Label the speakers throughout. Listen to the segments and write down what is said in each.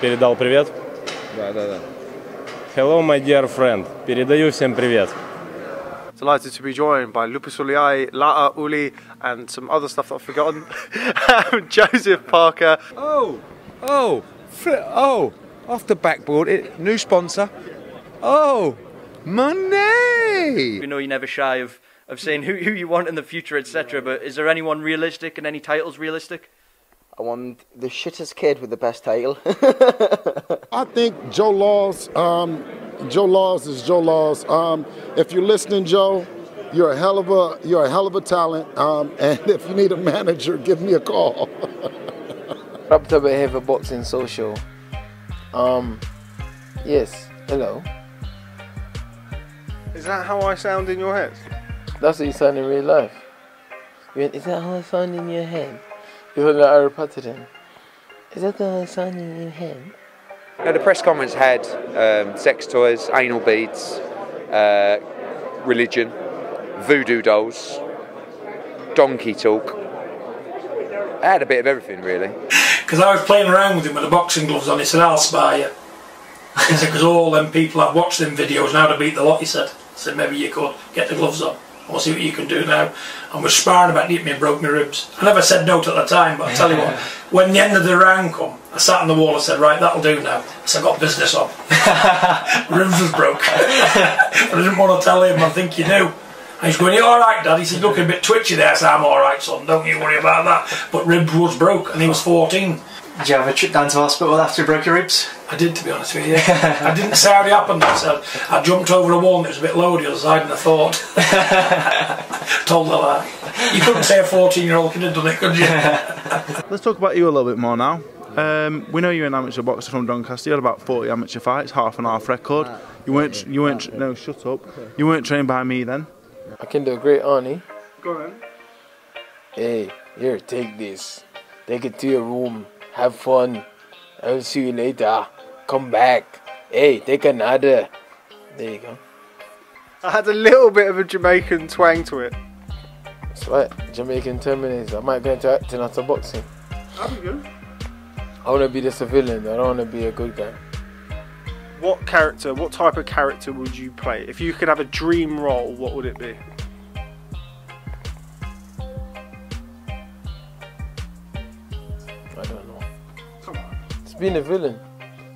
Speaker 1: Передал привет?
Speaker 2: Да.
Speaker 1: Hello, my dear friend. Передаю всем привет.
Speaker 3: Delighted to be joined by Lupus Uliai, Lata Uli, and some other stuff that I've forgotten. Joseph Parker.
Speaker 2: Oh, off the backboard, new sponsor. Oh, money!
Speaker 4: You know you're never shy of saying who you want in the future, etc. But is there anyone realistic and any titles realistic?
Speaker 5: I want the shittest kid with the best title.
Speaker 6: I think Joe Laws. Joe Laws is Joe Laws. If you're listening, Joe, you're a hell of a talent. And if you need a manager, give me a call.
Speaker 7: Wrapped up here for Boxing Social. Yes. Hello.
Speaker 3: Is that how I sound in your head?
Speaker 7: That's what you sound in real life. Is that how I sound in your head? You're like Harry Potter then. Is that how I sound in your head?
Speaker 8: No, the press conference had sex toys, anal beads, religion, voodoo dolls, donkey talk. I had a bit of everything really.
Speaker 9: Because I was playing around with him with the boxing gloves on, he said, I'll spar you. He said, because all them people I've watched them videos now to beat the lot, he said. I said, maybe you could get the gloves on. We'll see what you can do now. And we're sparring about it, me and broke my ribs. I never said no at the time, but I tell you what, when the end of the round come, I sat on the wall and said, right, that'll do now. I said, I got business on. Ribs was broke. I didn't want to tell him, I think you knew. And he's going, you alright, Dad? He said, looking a bit twitchy there. I said, I'm alright, son, don't you worry about that. But ribs was broke, and he was 14.
Speaker 4: Did you have a trip down to hospital after you broke your ribs?
Speaker 9: I did, to be honest with you. I didn't say how it happened. I said I jumped over a wall and it was a bit low the other side, and I thought. Told her that. You couldn't say a 14-year-old could have done it, could you?
Speaker 2: Let's talk about you a little bit more now. We know you're an amateur boxer from Doncaster. You had about 40 amateur fights, half and half record. You weren't. No, shut up. You weren't trained by me then.
Speaker 7: I can do a great Arnie.
Speaker 3: Go on.
Speaker 7: Hey, here, take this. Take it to your room. Have fun. I'll see you later. Come back. Hey, take another. There you go.
Speaker 3: I had a little bit of a Jamaican twang to it.
Speaker 7: That's right. Jamaican Terminator. I might go into acting after boxing.
Speaker 3: That'd be good.
Speaker 7: I want to be the civilian. I don't want to be a good guy.
Speaker 3: What type of character would you play? If you could have a dream role, what would it be?
Speaker 7: I don't know. Come on. It's being a villain.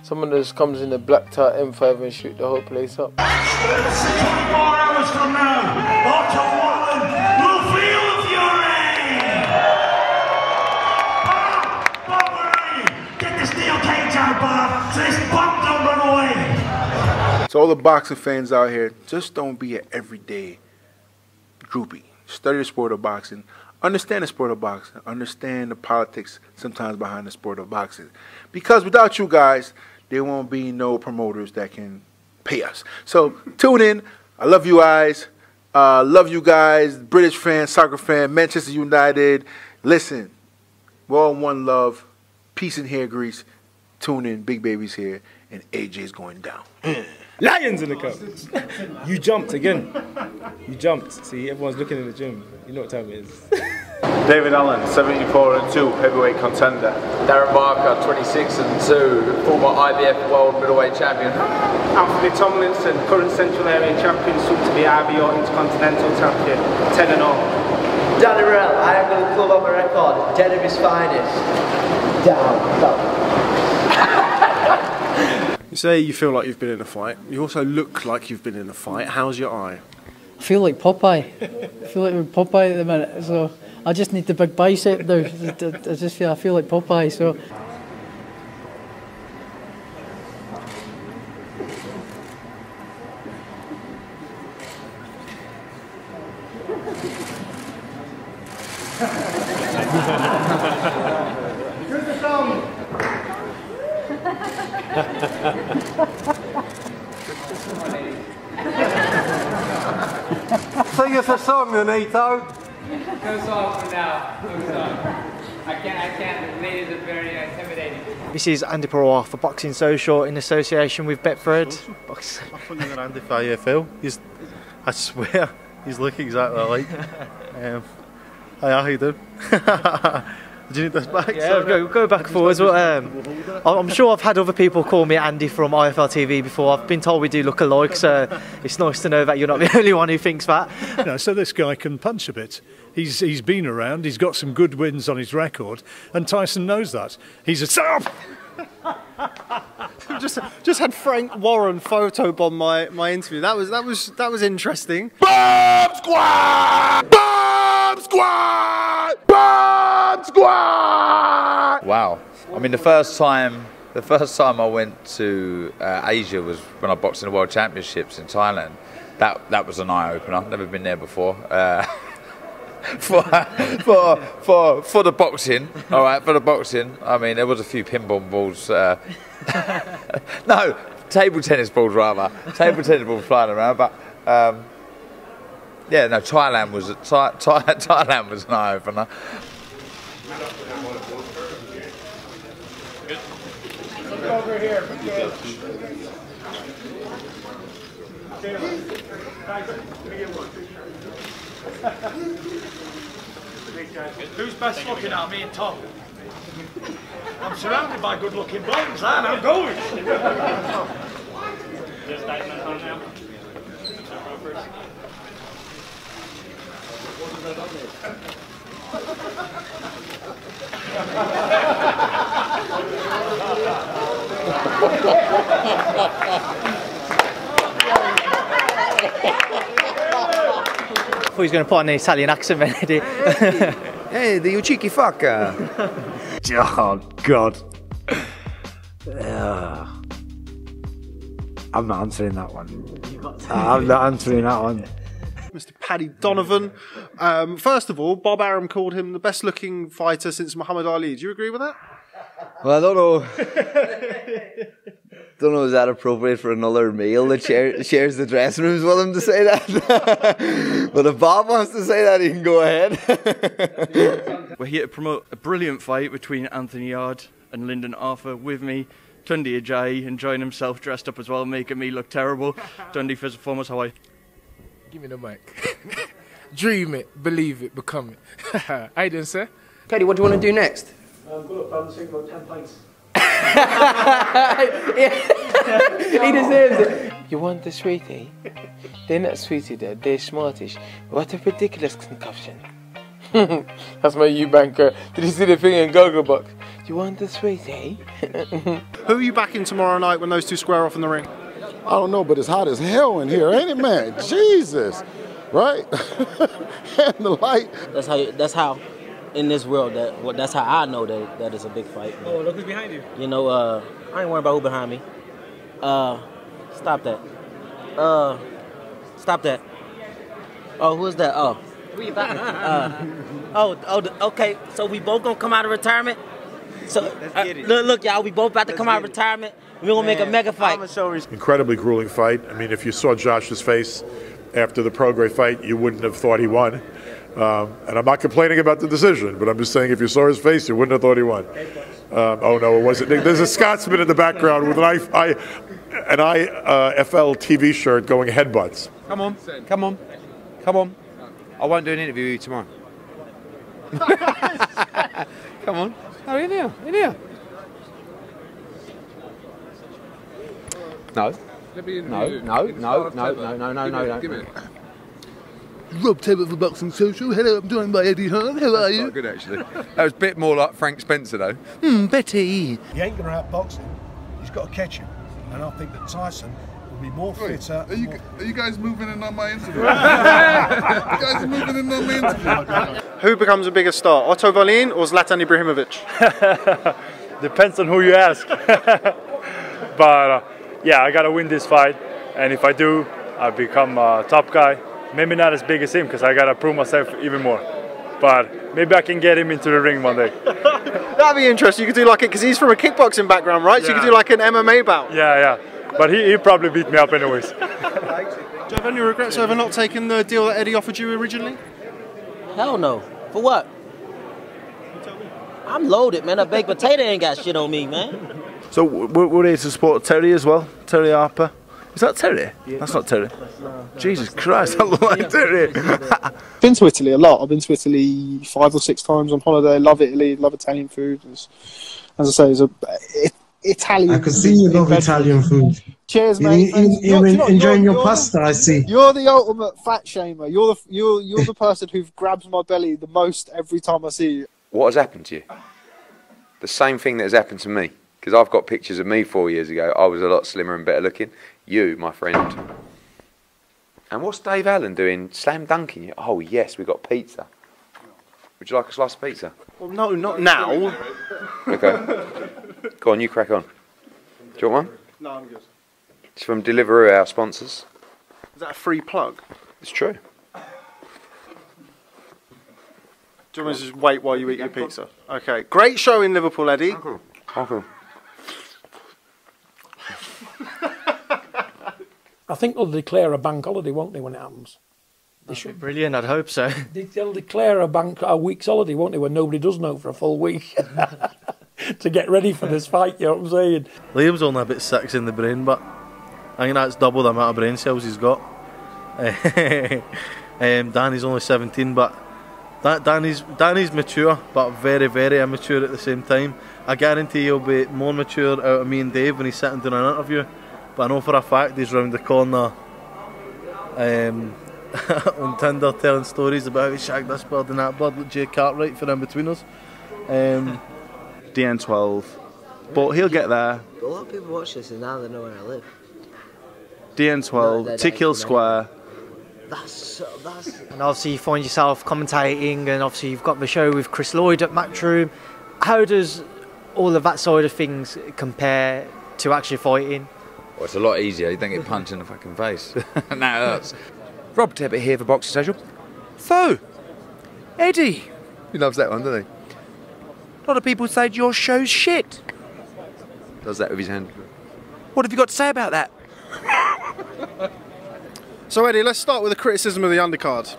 Speaker 7: Someone that just comes in a black tie M5 and shoot the whole place up.
Speaker 10: 24 hours from now, Otto Wallen will feel the fury! Bob, where are you? Get the steel cage out, Bob, so this bump don't run away!
Speaker 6: So all the boxing fans out here, just don't be an everyday groupie. Study the sport of boxing. Understand the sport of boxing. Understand the politics sometimes behind the sport of boxing. Because without you guys, there won't be no promoters that can pay us. So tune in. I love you guys. Love you guys. British fan, soccer fan, Manchester United. Listen, we're all one love. Peace and hair grease. Tune in. Big Baby's here. And AJ's going down.
Speaker 1: Lions in the cup. You jumped again. You jumped. See, everyone's looking in the gym. You know what time it is.
Speaker 11: David Allen, 74-2 heavyweight contender.
Speaker 12: Darren Barker, 26-2, former IBF World Middleweight Champion.
Speaker 13: Anthony Tomlinson, current Central Area Champion, soon to be IBO Intercontinental Champion, 10-0.
Speaker 14: Danny Rell, I am going to club on my record, dead of his finest. Down.
Speaker 3: You say you feel like you've been in a fight. You also look like you've been in a fight. How's your eye?
Speaker 15: I feel like Popeye. I feel like Popeye at the minute. So I just need the big bicep now. I feel like Popeye. So.
Speaker 16: Sing us a song, Anito.
Speaker 17: No song for now. No song. I can't. The ladies are very intimidating.
Speaker 18: This is Andy Paroir for Boxing Social in association with Betfred.
Speaker 19: I'm funny than Andy for AFL. I swear, he's looking exactly like. Hi, how you doing? Do you need those back?
Speaker 18: Yeah, go back and forwards. But, I'm sure I've had other people call me Andy from IFL TV before. I've been told we do look alike, so it's nice to know that you're not the only one who thinks that.
Speaker 20: So this guy can punch a bit. He's been around. He's got some good wins on his record, and Tyson knows that. He's a
Speaker 2: just had Frank Warren photobomb my interview. That was interesting.
Speaker 10: Bomb squad! Bomb squad! Bomb squad!
Speaker 8: Wow. I mean, the first time I went to Asia was when I boxed in the World Championships in Thailand. That was an eye opener. Never been there before. For the boxing, all right. For the boxing, I mean, there was a few pinball balls. No, table tennis balls rather. Table tennis balls flying around, but yeah, no. Thailand was an eye opener.
Speaker 10: Over here.
Speaker 9: Who's best looking at me and Tom? I'm surrounded by good looking blondes, and I'm going. Just Dyson and Tom now.
Speaker 18: I thought he was going to put on an Italian accent, then, did he?
Speaker 8: Hey, the you cheeky fucker.
Speaker 21: Oh, God. I'm not answering that one. I'm not answering that one.
Speaker 2: Mr. Paddy Donovan. First of all, Bob Arum called him the best looking fighter since Muhammad Ali. Do you agree with that?
Speaker 22: Well, I don't know. Don't know, is that appropriate for another male that shares the dressing rooms with him to say that? But if Bob wants to say that, he can go ahead.
Speaker 4: We're here to promote a brilliant fight between Anthony Yard and Lyndon Arthur. With me, Tundi Ajayi, enjoying himself, dressed up as well, making me look terrible. Tundi, first and foremost, how are you?
Speaker 23: Give me the mic. Dream it, believe it, become it. How you doing, sir?
Speaker 14: Katie, what do you want to do next?
Speaker 9: I'm good at balancing about 10 pints.
Speaker 14: He deserves it.
Speaker 7: You want the sweetie? They're not sweetie, they're smartish. What a ridiculous concoction. That's my U-banker. Did you see the thing in Gogglebox? You want the sweetie?
Speaker 2: Who are you backing tomorrow night when those two square off in the ring?
Speaker 24: I don't know, but it's hot as hell in here, ain't it, man? Jesus, right? And the light.
Speaker 25: That's how. In this world, that's how I know that it's a big fight.
Speaker 1: Oh, look who's behind you.
Speaker 25: You know, I ain't worried about who behind me. Stop that. Stop that. Oh, who's that? Oh.
Speaker 1: Who you backing?
Speaker 25: Okay. So we both gonna come out of retirement. So
Speaker 1: Let's get it.
Speaker 25: Look, y'all. We both about to come out of retirement. We gonna make a mega fight.
Speaker 26: Incredibly grueling fight. I mean, if you saw Josh's face after the Prograis fight, you wouldn't have thought he won. And I'm not complaining about the decision, but I'm just saying if you saw his face, you wouldn't have thought he won. Oh no, it wasn't. There's a Scotsman in the background with an IFL TV shirt going headbutts.
Speaker 27: Come on. I won't do an interview with you tomorrow. Come on. Oh, in here. No. No. Give me it.
Speaker 28: Rob Taylor for Boxing Social. Hello, I'm joined by Eddie Hearn. How are you?
Speaker 8: Quite good, actually. That was a bit more like Frank Spencer, though.
Speaker 28: Betty.
Speaker 29: He ain't going to outbox him. He's got to catch him. And I think that Tyson will be more fitter.
Speaker 30: Are you guys moving in on my interview? You guys are moving in on my interview.
Speaker 2: Who becomes a bigger star, Otto Wallin or Zlatan Ibrahimovic?
Speaker 31: Depends on who you ask. But yeah, I got to win this fight. And if I do, I become a top guy. Maybe not as big as him because I got to prove myself even more. But maybe I can get him into the ring one day.
Speaker 2: That'd be interesting. You could do like it because he's from a kickboxing background, right? So you could do like an MMA bout.
Speaker 31: Yeah. But he'll probably beat me up anyways.
Speaker 2: Do you have any regrets over not taking the deal that Eddie offered you originally?
Speaker 25: Hell no. For what? I'm loaded, man. A baked potato ain't got shit on me, man.
Speaker 2: So we're here to support Terry as well, Terry Harper. Is that Terry? That's not Terry. Jesus Christ, that looks like Terry.
Speaker 3: Been to Italy a lot. I've been to Italy 5 or 6 times on holiday. Love Italy, love Italian food. As I say, it's Italian.
Speaker 21: I can see you love Italian food.
Speaker 3: Cheers, mate.
Speaker 21: You're enjoying your pasta, I see.
Speaker 3: You're the ultimate fat shamer. You're the person who grabs my belly the most every time I see you.
Speaker 5: What has happened to you? The same thing that has happened to me. Because I've got pictures of me 4 years ago. I was a lot slimmer and better looking. You, my friend. And what's Dave Allen doing? Slam dunking you? Oh yes, we got pizza. Would you like a slice of pizza?
Speaker 3: Well, no, not now.
Speaker 5: Okay. Go on, you crack on. Do you want one?
Speaker 3: No, I'm good.
Speaker 5: It's from Deliveroo, our sponsors.
Speaker 3: Is that a free plug?
Speaker 5: It's true.
Speaker 3: Do you want me to just wait while you eat your pizza? Okay. Great show in Liverpool, Eddie.
Speaker 5: Okay.
Speaker 9: I think they'll declare a bank holiday, won't they, when it happens?
Speaker 18: They should. Brilliant, I'd hope so.
Speaker 9: They'll declare a week's holiday, won't they, when nobody does know for a full week to get ready for this fight, you know what I'm saying?
Speaker 2: Liam's only a bit 6 in the brain, but I think that's double the amount of brain cells he's got. Danny's only 17, but Danny's mature, but very, very immature at the same time. I guarantee he'll be more mature out of me and Dave when he's sitting doing an interview. But I know for a fact he's round the corner on Tinder telling stories about how he shagged this bird and that bird, like Jay Cartwright for in between us. DN12. But he'll get there.
Speaker 14: A lot of people watch this and now they know where I live.
Speaker 2: DN12, Tick Hill Square.
Speaker 18: And obviously you find yourself commentating, and obviously you've got the show with Chris Lloyd at Matchroom. How does all of that side of things compare to actually fighting?
Speaker 8: Well, it's a lot easier. You don't get punched in the fucking face. That hurts. Rob Tebbit here for Boxing Social. So, Eddie.
Speaker 22: He loves that one, doesn't he?
Speaker 8: A lot of people say your show's shit.
Speaker 22: Does that with his hand.
Speaker 8: What have you got to say about that?
Speaker 3: So Eddie, let's start with the criticism of the undercard.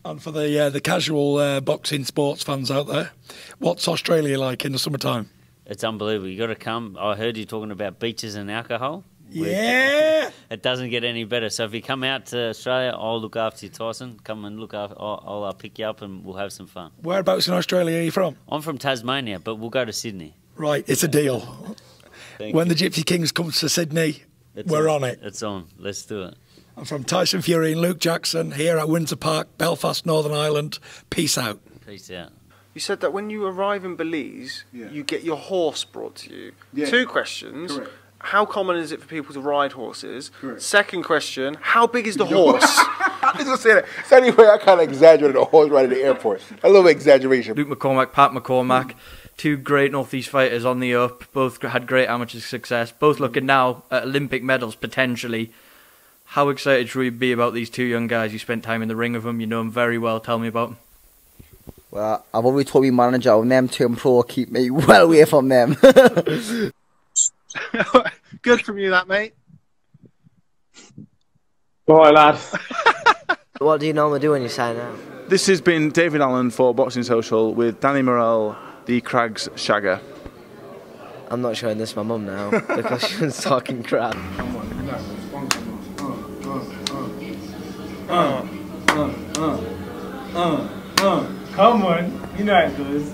Speaker 9: And for the casual boxing sports fans out there, what's Australia like in the summertime?
Speaker 6: It's unbelievable. You got to come. I heard you talking about beaches and alcohol.
Speaker 9: Yeah.
Speaker 6: It doesn't get any better. So if you come out to Australia, I'll look after you, Tyson. Come and look after. I'll pick you up and we'll have some fun.
Speaker 9: Whereabouts in Australia are you from?
Speaker 6: I'm from Tasmania, but we'll go to Sydney.
Speaker 9: Right, it's a deal. When the Gypsy Kings comes to Sydney, we're on it.
Speaker 6: It's on. Let's do it.
Speaker 9: I'm from Tyson Fury and Luke Jackson here at Windsor Park, Belfast, Northern Ireland. Peace out.
Speaker 6: Peace out.
Speaker 3: You said that when you arrive in Belize, you get your horse brought to you.
Speaker 24: Yeah.
Speaker 3: 2 questions.
Speaker 24: Correct.
Speaker 3: How common is it for people to ride horses? Correct. Second question, how big is the horse?
Speaker 24: I was going to say that. It's the only way I kind of exaggerated a horse ride at the airport. A little exaggeration.
Speaker 4: Luke McCormack, Pat McCormack, 2 great Northeast fighters on the up. Both had great amateur success. Both looking now at Olympic medals potentially. How excited should we be about these 2 young guys? You spent time in the ring with them. You know them very well. Tell me about them.
Speaker 11: Well, I've already told my manager when them 2 pro keep me well away from them.
Speaker 3: Good from you, that mate.
Speaker 21: All right, lad.
Speaker 14: What do you normally do when you sign out?
Speaker 2: This has been David Allen for Boxing Social with Danny Morrell, the Crags Shagger.
Speaker 14: I'm not showing this to my mum now because she was talking crap.
Speaker 1: Come on, you know how it goes.